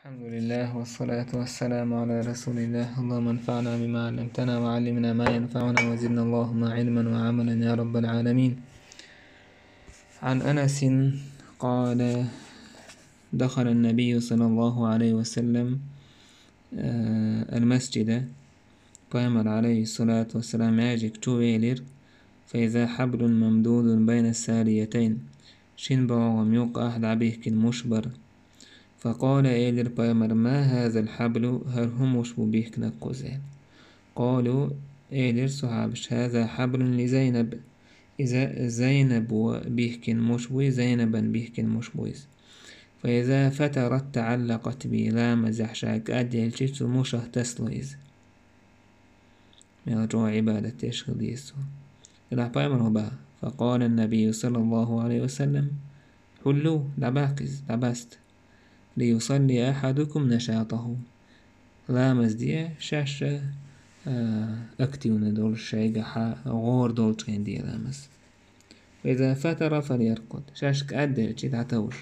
الحمد لله والصلاة والسلام على رسول الله. اللهم انفعنا بما علمتنا وعلمنا ما ينفعنا وزدنا اللهم علما وعملا يا رب العالمين. عن أنس قال: دخل النبي صلى الله عليه وسلم المسجد قام عليه الصلاة والسلام يجيك تويلر فإذا حبل ممدود بين الساريتين شنبا وميوق أحد عبيك المشبر فقال إيلر بايمر: ما هذا الحبل؟ هل هم وشبو بيك نقوزين؟ قالوا إيلر صحابش: هذا حبل لزينب، إذا زينب بيك مشبوي زينبا بيك مشبويز، فإذا فترت تعلقت بي لا مزحشاك أدي الجيتو مشه تسلويز يرجو عبادة يشغل يسو إلى بايمر هبا. فقال النبي صلى الله عليه وسلم: حلو لباقز لبست ليصلي أحدكم نشاطه لا مزدية شاشة أكتيون دول شايقة غور دول تغين دي لامس. وإذا فتر فليرقد شاشك أدل جيد عتوش.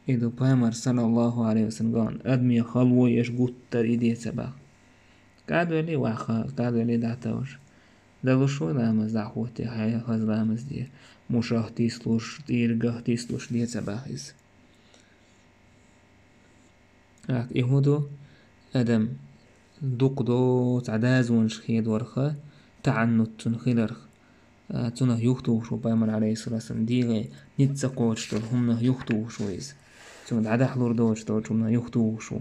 إذا بامر صلى الله عليه وسلم قال أدمي خلوه يشقوت تريدي سبا قادوا لي واخا قادوا لي دعتوش دلو شو لامس دعوتي حيا خز لامس دي مشاه تيسلوش تيرقه تيسلوش دي سباخيز يهودو أدم دوقدو تعداز ونشخيد ورخا تعنت تنخيلرخ تنه يختو شو بامر عليه الصلاة والسلام ديغي نتسقوش تل همنه يختو شويز تنه عدا حلور دوش تل همنه يختو شو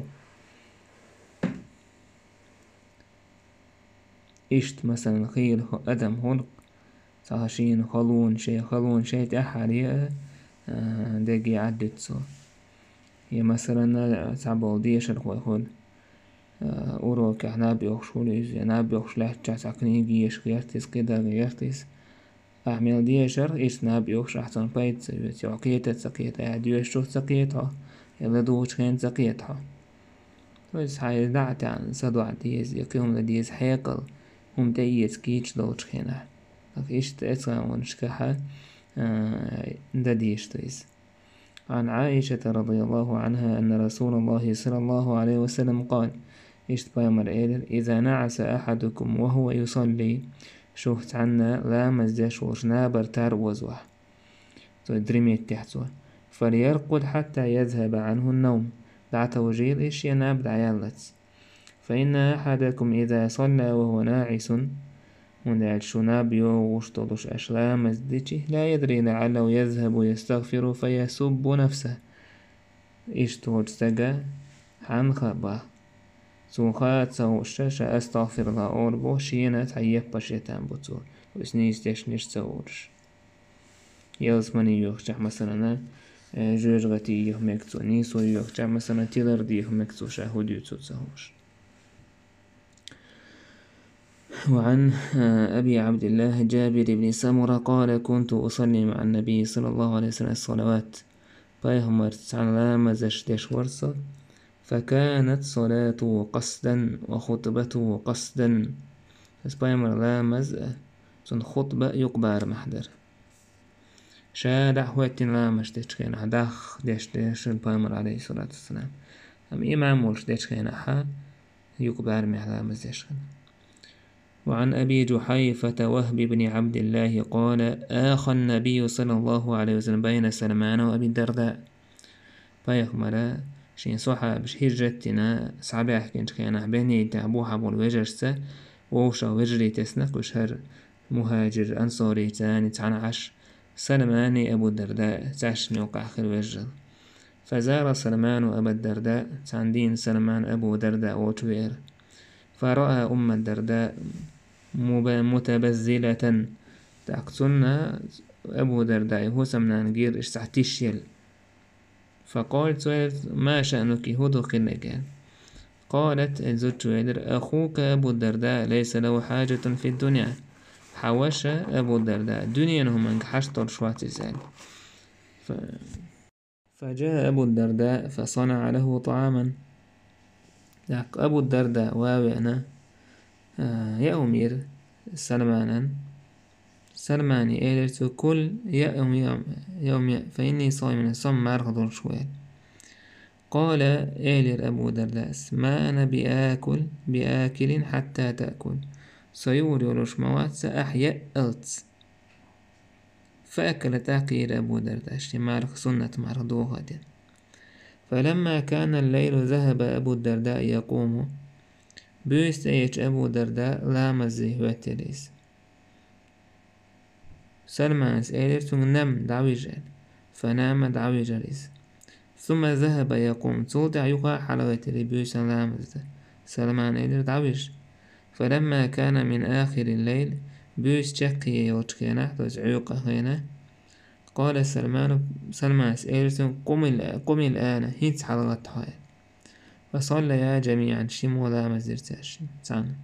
إشت مثلا خيل أدم هلق صاشين خلون شي تأحالي داقي عدت سو هي مثلا تعبال ديش الخوي أوروك نابي أخشوليز نابي أخشلاه تشاكني جيش غيرتيس كده غيرتيس أعمل ديشر إيش نابي أخش أحسن بايت سقيتة سقيتة ديوش شو سقيتها يلا دوش خين سقيتها بس هاي دعت عن صدوع ديز يقيهم لديز حيقل هم تيز كيش دوش خينه إيش تأسا ونشكحة دا ديش تيز. عن عائشة رضي الله عنها أن رسول الله صلى الله عليه وسلم قال: إشتبايمر إيلر إذا نعس أحدكم وهو يصلي شوهت عنا لا مزدش وشنابر تار وزوه دريميت تحتوه فليرقد حتى يذهب عنه النوم دعت وجيل إيش يناب دعيالت فإن أحدكم إذا صلى وهو ناعس ونال شنابيو وشتلوش أشلام مزدتي لا يدري لعله يذهب يستغفر فيسب نفسه إشتود سجا حن خبا سوخات سو الشاشة أستغفر الله أوربو شينا تحيب بشيتان بطور وسنيس تشنيش سورش يلزمني يوخشح مثلا جوجغتي يهمكتو نيسو يوخشح مثلا تيلر دي يهمكتو شاهد يوتو تسهوش. وعن أبي عبد الله جابر بن سمرة قال: كنت أصلي مع النبي صلى الله عليه وسلم الصلوات بايهمر تعلم زشتش ورصة فكانت صلاته قصدا وخطبته قصدا بس بايمر لامز سن خطبة يقبار محضر شارع وقتين لامش ديشكين عداخ ديش بايمر عليه الصلاة والسلام أم إمام ولش ديشكين حا يقبار محلامز ديشكين. وعن أبي جحيفة وهب بن عبد الله قال: آخى النبي صلى الله عليه وسلم بين سلمان وأبي الدرداء بايخمرا شين صحاب هجرتنا صعباح كنت كينا بني تعبوها بالوجرسة ووشا وجري تسنق وشهر مهاجر أنصاري تاني تعنعش سلمان أبو الدرداء تعشني وقع خير وجر فزار سلمان أبا الدرداء تعندين سلمان أبو درداء وتوير فرأى أم الدرداء متبذلة تقتلنا أبو درداء هو سمنان غير اشتحتيشيل فقالت: ما شأنك هدو قلقان؟ قالت الزوج: أخوك أبو الدرداء ليس له حاجة في الدنيا حوش أبو الدرداء دنيا هم انكحشتر شوات زال فجاء أبو الدرداء فصنع له طعاما أبو الدرداء واوعنا يا أمير سلماني إيلرت كل يوم فإني صائم صم مرغض شوال قال إيلر أبو درداس: ما أنا بآكل حتى تأكل سيوري ولشموات سأحيا ألتس. فأكل تاقير أبو درداس مارخ سنة مردوها دين. فلما كان الليل ذهب أبو الدرداء يقوم بيستيج أبو درداء لامزه وتليس سلمان سألت نم دعوجل فنام دعوجليس ثم ذهب يقوم توضع يقع حلوة لبيوس لامزه سلمان إلر دعوج. فلما كان من آخر الليل بيوس شقي يوتكينا تزعيق هنا قال سلمان سألت قم الآن هيت حلوة هاي. فصليا جميعا شمو لامزرتاش تعالى.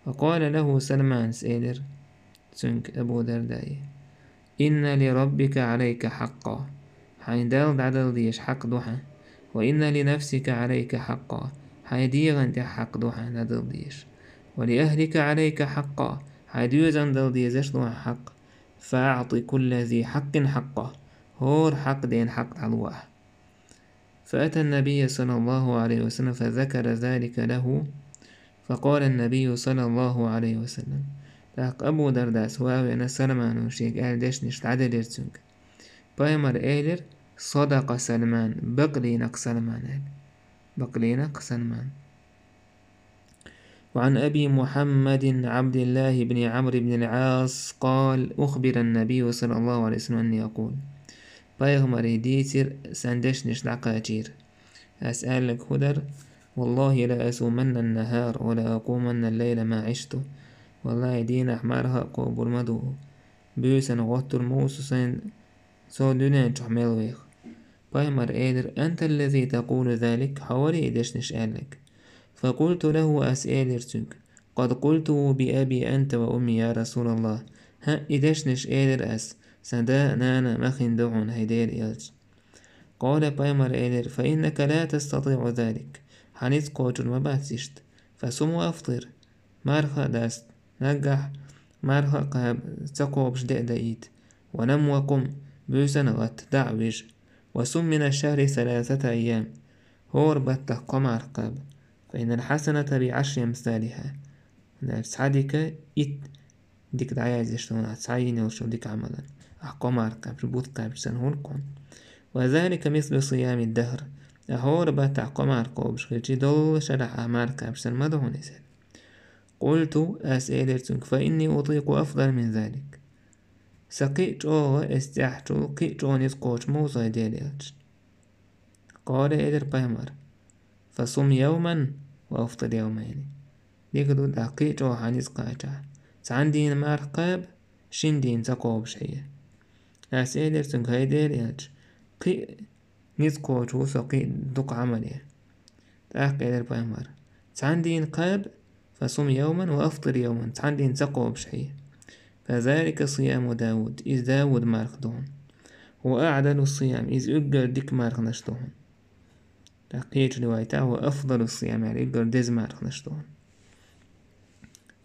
فقال له سلمان سيلر سنك أبو درداء: إن لربك عليك حقا حيدال دعدل ديش حق دوحة، وإن لنفسك عليك حقا حيديغن دي حق دوحة دعدل ديش، ولأهلك عليك حقا حيديوزن دل ديزش دوحة حق. فأعطي كل ذي حق حقه هور حق دين حق علوه. فأتى النبي صلى الله عليه وسلم فذكر ذلك له. فقال النبي صلى الله عليه وسلم: تاق أبو درداء سواوي سلمان وشيك آل دشنش تعدل يرتنك بايمر إيلر صدق سلمان بقلينك سلمان بقلينك سلمان. وعن أبي محمد عبد الله بن عمرو بن العاص قال: أخبر النبي صلى الله عليه وسلم أن يقول: بايغمر ديتر سندشنش دعقاتير أسألك هدر والله لا أسومن النهار ولا أقومن الليل ما عشت. والله دين أحمرها قوبر مدو بيسن غطر موسسين سو دونين تحمل ويخ. بايمر إيدر أنت الذي تقول ذلك حوالي إدشنش قالك. فقلت له أسئلر تنك قد قلت بأبي أنت وأمي يا رسول الله. ها إدشنش إيدر سدا نانا مخن دعون هيدير إلج. قال بايمر إيدر: فإنك لا تستطيع ذلك حنيت قوتر مباتشت فسم وأفطر مارخا داست نجح مارخا قاب تقوبش دئدئيت ونم وقم بيسن غت دعوج وسم من الشهر 3 أيام هور بته قمر قاب فإن الحسنة بعشر أمثالها سعدك إت ديك دعايز يشتون سعيني وشو ديك عملا قمر قاب ربوط قاب سنهور قم وذلك مثل صيام الدهر أهور بتع قمر قوبش خلتي دول شرح أمار قاب سن مدهون إسان. قلت أسئلتك فإني أطيق أفضل من ذلك. سقيت أو استحتو قيت أو نسقوش موصى دياليج. قال إدر بايمر: فصم يوما وأفطر يومين. يقدو دقيت أو حنسقاتا سعندين مارقاب شندين تقوب شيء. أسئلتك هاي دياليج قي نسقوش وسقي دق عمليه. تأقي إدر بايمر سعندين قاب فصم يوما وأفطر يوما تعندين تقوى بشيء. فذلك صيام داود إذ داود مارخدون وأعدل الصيام إذ أقر ديك مارخنشتون. تحقيق روايته وأفضل الصيام يعني أقر ديز مارخنشتون.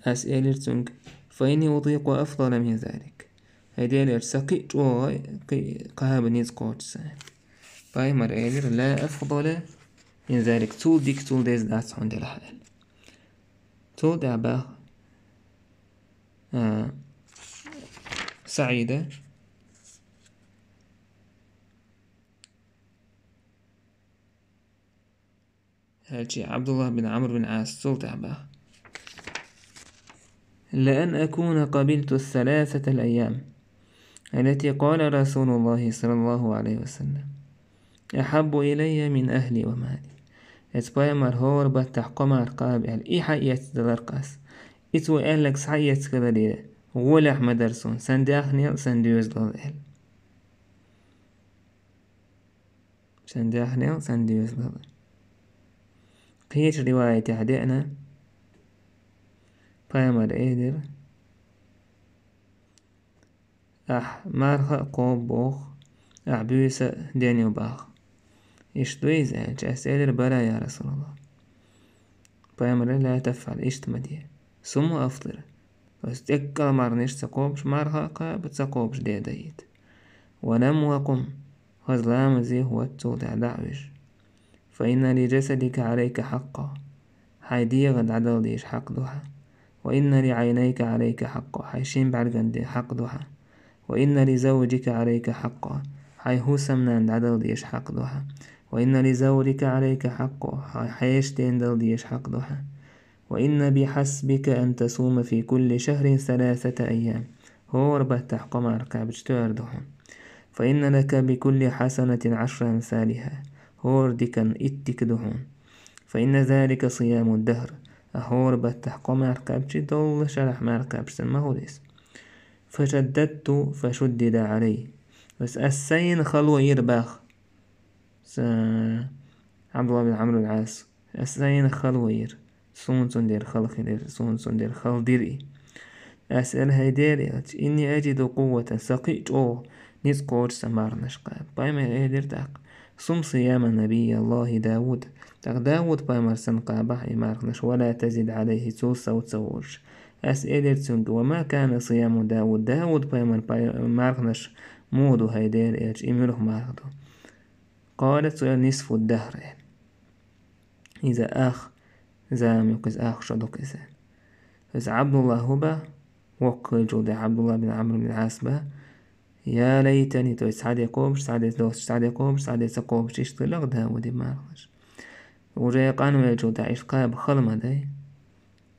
أسئلتك فإني أطيق أفضل من ذلك. هيدي الارسقيت قهاب نيز قوتسان بايمر إيلر لا أفضل من ذلك تول ديك تول ديز داس عند الحال تول دعبا سعيدة هالشي عبد الله بن عمرو بن عاص تول دعبا لأن أكون قبلت 3 الأيام التي قال رسول الله صلى الله عليه وسلم أحب إلي من أهلي ومالي. إتبايمر هور بتحقمر قابل إيحاية دلرقاس إتو أهلك سحية كذلك ولح مدرسون سنداخني سنديوز دلال سنداخني سنديوز دلال. قيت رواية عدئنا بايمر إيدر مارخ قوب بوخ أعبيس دانيو باخ إشتويز أسئلة بلا يا رسول الله. بايمر لا تفعل إشتمديه ثم أفطر واستقل مرنش تقوبش مرهقة بتقوبش ديت ونم وقم هزلام زي هو التودع دعوش فإن لجسدك عليك حقا، حيديغ عدل ديش حق دوها. وإن لعينيك عليك حقا، حيشين بعرقن حق دوها. وإن لزوجك عليك حقا، حيهو سمنان عدل ديش حق دوها. وإن لزورك عليك حقا، حيشتين دل ديش حق دوها. وإن بحسبك أن تصوم في كل شهر 3 أيام، هو ربه تحقم أركع بجتوار دوها. فإن لك بكل حسنة 10 أمثالها، هو ردكن إتك دهون. فإن ذلك صيام الدهر، أهور بتحقم أركع بجدول شرح ما أركع بجتن ليس. فشددت فشدد علي، بس السين خلوة يرباخ عبد الله بن عمرو بن العاص، السين خلوة ير سون سندير خلق دير سون سندير خل ديري. أسأل هيدير إني أجد قوة سقيت نسقوش سمار نشقاب بايما إيدير تاق صم صيام نبي الله داود، تاق داود بايما سنقابح إمارنش ولا تزد عليه سوسا وتسوش. أسئلة تسنق وما كان صيام داود، داود بايما مارنش مودو هيدير إيش إميره مارنو. قالت سؤال نصف الدهر، إذا أخ زام يقز أخ شدوك إذا بس عبد الله هبا وقل جودة عبد الله بن عمرو بن العاص با يا ليتني تو سعد يقوبش سعد دوس سعد يقوبش سعد سقوبش يشتلق داودي مارغش ورجع قانو الجودة عشقاب خلما داي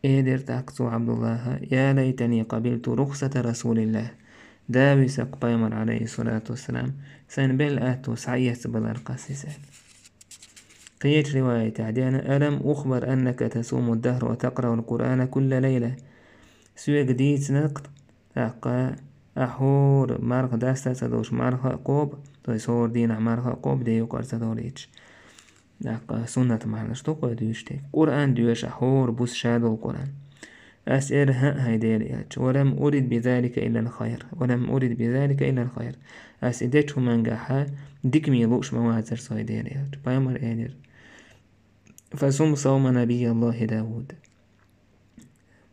إيدر تاكسو عبد الله يا ليتني قبلت رخصة رسول الله داوي سق بيمر عليه الصلاة والسلام سين بل آتو سعيس بالأرقاسي. قيت رواية عدينا ألم أخبر أنك تصوم الدهر وتقرأ القرآن كل ليلة سوى جديد نقط أقا أحور مارخ داستا سدوش مارخ قوب تو يصور دينا مارخ قوب ديو قرص دوريج أقا سنة معناش توقع ديوشتك قرآن ديوش أحور بوس شادو القرآن. أسئل هيدير ولم أرد بذلك إلا الخير، ولم أرد بذلك إلا الخير. أسئدته منجحا ديك ميلوش موازر سويدير بايمر إيدير. فصوم صوم نبي الله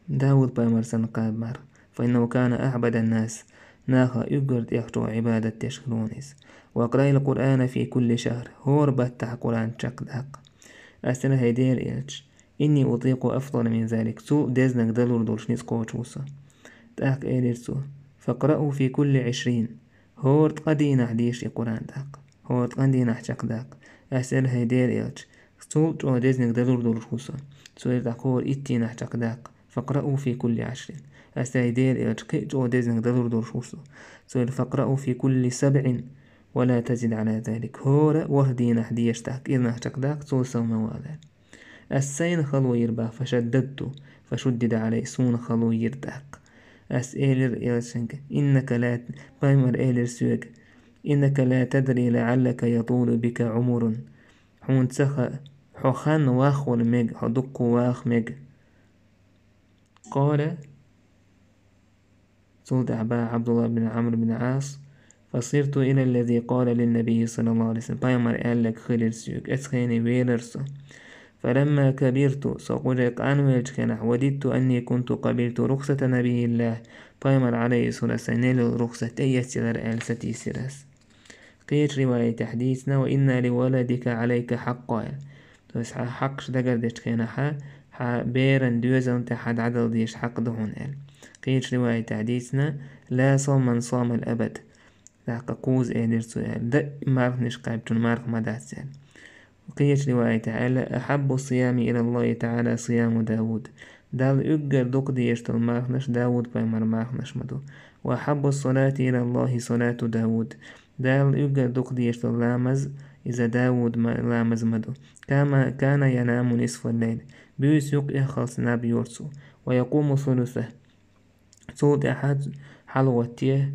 داود بايمر سنقاب مر، فإنه كان أعبد الناس ناخا يقرد يخطو عبادة تشغلونيس. وقرأ القرآن في كل شهر هور بتح قرآن شك داق. أسئل هيدير إني أطيق أفضل من ذلك سوء ديزنك دلور دولشنيس قوتشوسا تاك إيريرسو. فقرأوا في كل 20 هورت قدينا حديش القرآن داق هورت قدينا حشك داق. أسأل هيدير سوء ديزنك دلور دولشوسا سوء داقور إتينا حشك داق. فقرأوا في كل 20 أسأل هيدير قيجو ديزنك دلور دولشوسا سوء فقرأوا في كل 7 ولا تزد على ذلك هور وهدينا حديش تاك إذن حشك داق سوء سوموالا. السين خلو يربا فشددت فشدد عليه سون خلو يرداق. أسئلر إلسنك إنك لا بايمر إلر سوق إنك لا تدري لعلك يطول بك عمر حون تسخ حخان واخ والمج حدق واخ مج. قال صوت عبد الله بن عمرو بن العاص فصرت إلى الذي قال للنبي صلى الله عليه وسلم بايمر إلك خلر سوق أسخيني ويلرسو. فلما كبرت سأقولك أنويج كنح وددت أني كنت قبلت رخصة نبي الله بايمر عليه سلسنيل رخصة يسير ألستي سيرس. قيت رواية حديثنا وإن لولدك عليك حقا حقش دقردش كنحا بيرن دوزن تحد عدل ديش حق دهون قيت رواية حديثنا لا صوم من صام الأبد لا قوز إيدر سؤال دا مارك نشقابتون مارك مداسل. قيت رواية تعالى أحب الصيام إلى الله تعالى صيام داود دال أجر دوك ديشتل ماخنش داود بايمر ماخنش مدو. وأحب الصلاة إلى الله صلاة داود دال أجر دوك ديشتل لامز إذا داود لامز مدو. كما كان ينام نصف الليل بيسوق إخلص نبي يرسو ويقوم ثلثه صوت أحد حلوتيه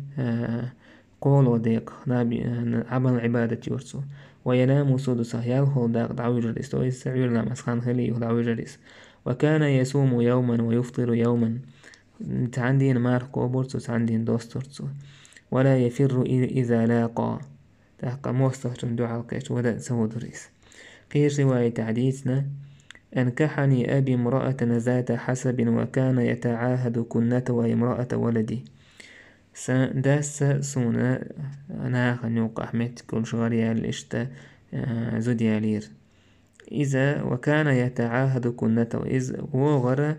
قولو ديق نبي عمل عبادة يرسو وينام سدسه يالهو داق دعوي جريس ويسعير لامسخان خليه دعوي جريس. وكان يصوم يوما ويفطر يوما تعندين ماركو بورتو تعندين دوستورتو ولا يفر إذا لاقى تحقى موستر دعا القيش ودا سود ريس. قيش رواية حديثنا أنكحني أبي امرأة ذات حسب وكان يتعاهد كنة وامرأة ولدي داس سونا أنا خنوق أحمد كل شغريال إشتا زوديالير إذا وكان يتعاهد كنته إذ وغر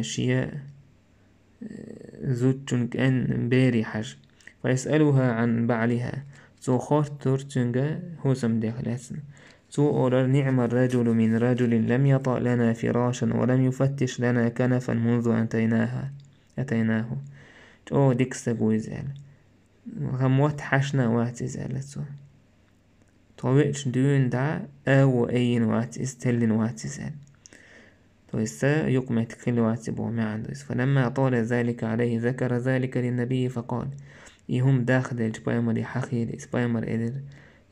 شيء زوجن كأن بيري حج فيسألها عن بعلها سو خورتور تنجا هوسم داخلاتنا سو أورر نعم الرجل من رجل لم يطأ لنا فراشا ولم يفتش لنا كنفا منذ أتيناه او ديكستا جويزال غموت حشنا واتزال سو طويتش دون دا أو أين استلن واتزال تويسا يقمت كل واتبو ما عنده فلما طال ذلك عليه ذكر ذلك للنبي فقال يهم داخل الجبايمر حخير إسبايمر إدر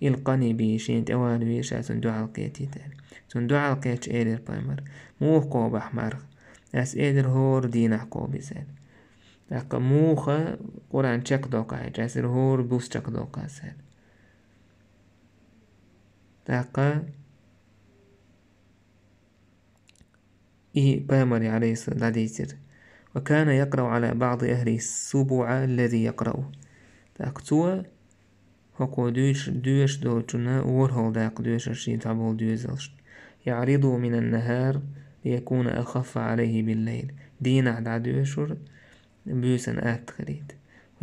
يلقني بشين توال ويشا سندوع القيتي تال سندوع القيتش إدر بايمر مو قوب أحمر أس إدر هور دين قوب زال لكن موخا قرآن شك دوكا جاسر هور بوس شك دوكا سال لكن بايمر عليه الصلاة وكان يقرأ على بعض أهل السبوع الذي يقرأه تاكتوا هكو دوش دوتنا ورهو داق دوش الشين تعبول دوزلش يعرض من النهار ليكون أخف عليه بالليل دين عد دوشر بيوسن خريد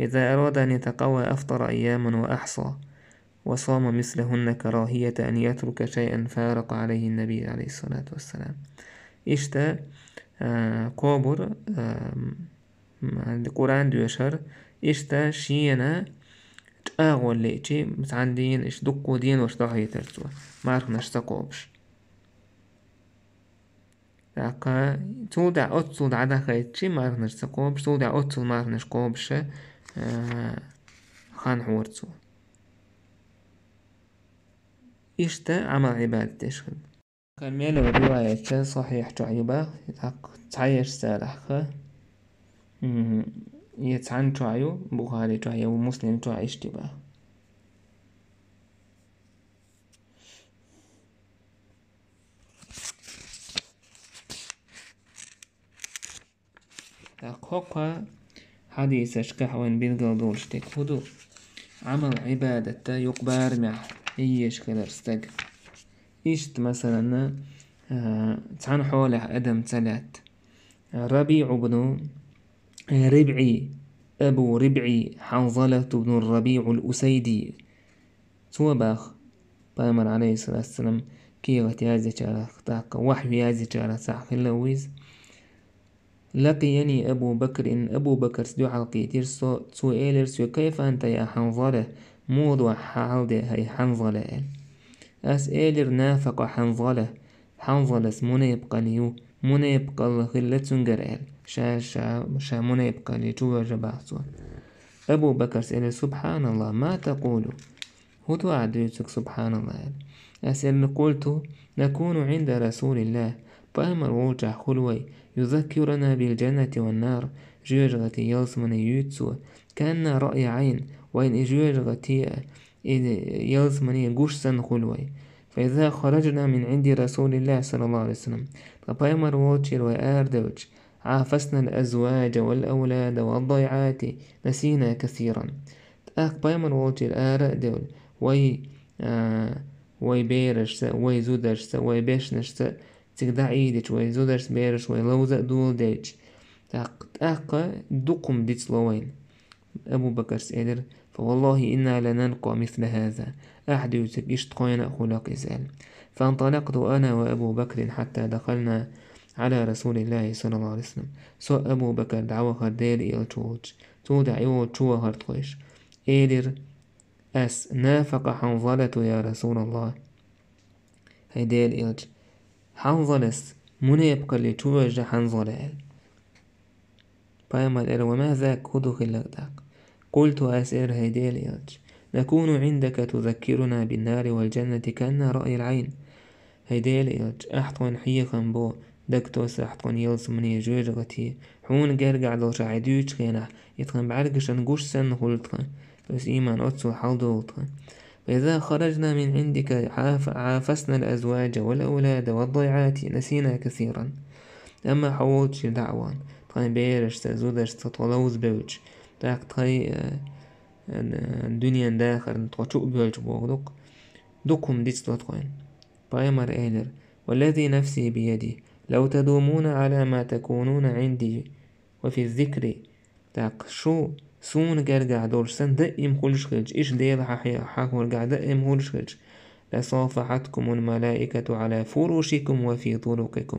وإذا أراد أن يتقوى أفطر أياما وأحصى وصام مثلهن كراهية أن يترك شيئا فارق عليه النبي عليه الصلاة والسلام إشتا كوبر القرآن دوشر إشتا شينا تأغول ليتي متعندين إش دقو دين وش ضحية ترتوه مارخناش تقوبش لكا تودع أتصود عدا خيتشي مارخناش تقوبش تودع أتصود مارخناش قوبش خان حورتو إشتا عمل عبادة تشغل كان ميلو رواية صحيح تعيبا تعيش سالحك يتعن تعيو بخاري تعيو ومسلم تعي اشتباه تحقق حديث اشكح وين بيلقى دولشتك هدو عمل عبادة يقبار مع ايش كدر استق إشت مثلا تعن حوله أدم تلات ربيع بن ربعي أبو ربعي حنظلة بن الربيع الأسيدي سوى باخ بايمر عليه الصلاة والسلام كيغة يازي جارة تاق وحي يازي جارة ساق اللويز لقيني أبو بكر سدو حلقيتير سو إيلر كيف أنت يا حنظلة موضوع حالده هي حنظلة أسئلر نافق حنظلة منيبقى ليو منيبقى الخلة تنقرأل شا منيبقى ليو جبعتو أبو بكر سأل سبحان الله ما تقول هو توعدتك سبحان الله أسأل قلت نكون عند رسول الله فأمر وجع خلوي يذكرنا بالجنة والنار جوجغتي يلسمن يوتسو كأن رأي عين وإن جوجغتي يلسمن قشسن خلوي فإذا خرجنا من عند رسول الله صلى الله عليه وسلم فأمر وجر وآردوج عافسنا الأزواج والأولاد والضيعات نسينا كثيرا بأمر وجر آردول وي بيرش وي زودرش وي بيشنش تقدع ايدش وي زودرش بيرش وي لوزق دول ديش تاق دقم ديش لوين أبو بكر سيدر فوالله إنا لنلقى مثل هذا أحد يشتقين خلق إزال فانطلقت أنا وأبو بكر حتى دخلنا على رسول الله صلى الله عليه وسلم سو أبو بكر دعوة خردير إل توج تودع إيو تشوى هردقش إيدر أس نافق حنظلة يا رسول الله هيديل إلج حنظلس منيبقى اللي توجه حنظلة بايما الإر وما ذاك هدو خلق داك قلت أسئر هيديل إلج نكون عندك تذكرنا بالنار والجنة كأن رأي العين هيديل إلج أحطون حيقا بو دكتوس أحطون يلس مني جوجغتي حون قرقع دو شعيدوش خينا يتخن بعرقش نقوش سن خلطخن بس إيمان أتسو حلدولطخن وإذا خرجنا من عندك عافسنا الأزواج والأولاد والضيعات نسينا كثيرا أما حولتش دعوان تخن بيرش تزودش تطلوز بوج تاق تخي الدنيا داخل تقشوق بيوج بوغدوك دوكم ديستو تخين بايمر إيلر والذي نفسي بيده لو تدومون على ما تكونون عندي وفي الذكر تاق شو سون قرقع دورسن دائم كلش خلج إيش ديل حاكم قاعد دائم كلش خلج لصافحتكم الملائكة على فروشكم وفي طرقكم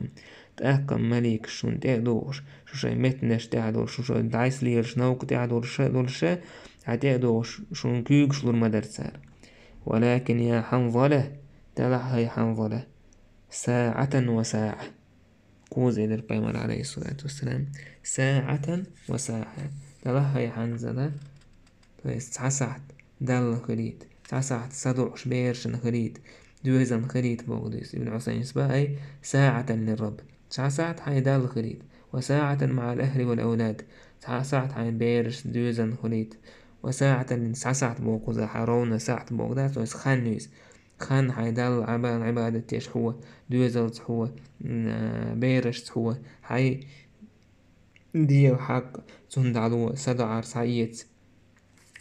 تأقم مليك شون تأدوش شو شي متنش تأدوش شو شي دايس ليرش نوك تأدوش دولش هتأدوش شون كيوك شلور مدرسار ولكن يا حنظلة تلح يا حنظلة ساعة وساعة قوز إلى القيمر عليه الصلاة والسلام ساعة وساعة تلح يا حنظلة تسعسعت دل خريد تسعسعت صدوش بيرشن خريد دوزن خريد بوغديس ابن عثيمين سباعي ساعة للرب تسعسعت حي دل خريد وساعة مع الأهل والأولاد تسعسعت حي بيرش دوزن خريد وساعة تسعسعت بوغوزا حرون ساعة بوغداس ويس خانويس خان حيدال عبادة تيش هو دوزلت هو بيرش هو حي ديو حق تندعلو سدعر سعيت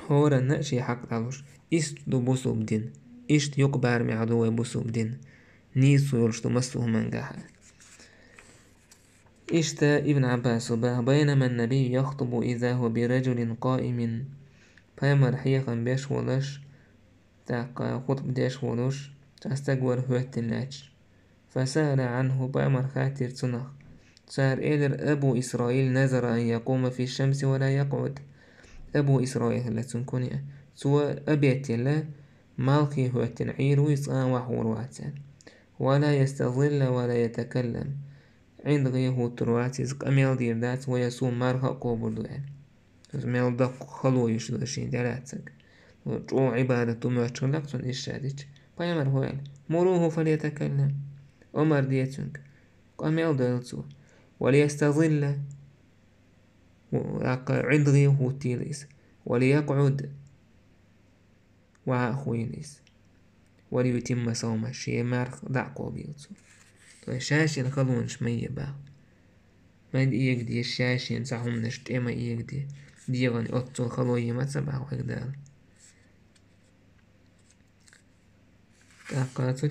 هورا نأشي حق دالوش إست دو بوسو بدين إشت يقبار معدو بوسو بدين نيسو يلشتو مسوه منجاها إشت ابن عباس بينما النبي يخطب إذا هو برجل قائم فيمر حيقا بيش ولش تاقا خطب ديش ولش تستقور هوت الناج فسأل عنه بأمر خاتر تنخ صار إلر أبو إسرائيل نذر أن يقوم في الشمس ولا يقعد أبو إسرائيل لا تنكوني سوى أبيت الله مالكي هو التنعير ويصان وحورواتان ولا يستظل ولا يتكلم عند غيه ترواتيز أميل دير دات ويسوم مارها قوبر دوان ميل دق خلو يشدشين دلاتك وجو عبادة ماشلق تن إشاديك بايمر هوال مروه فليتكلم أمر ديتنك أميل دلتو وليستظل عند غيه تيريس وليقعد وعاخوينيس وليتم صوم الشيء مارخ دعقو بيوتو شاشي الخلون شمية با ما إيك دي الشاشي نساهم نشت إما إيك دي غني أطو خلوية ما تسبع وحقدال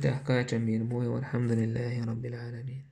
تحقات جميل بوي والحمد لله رب العالمين.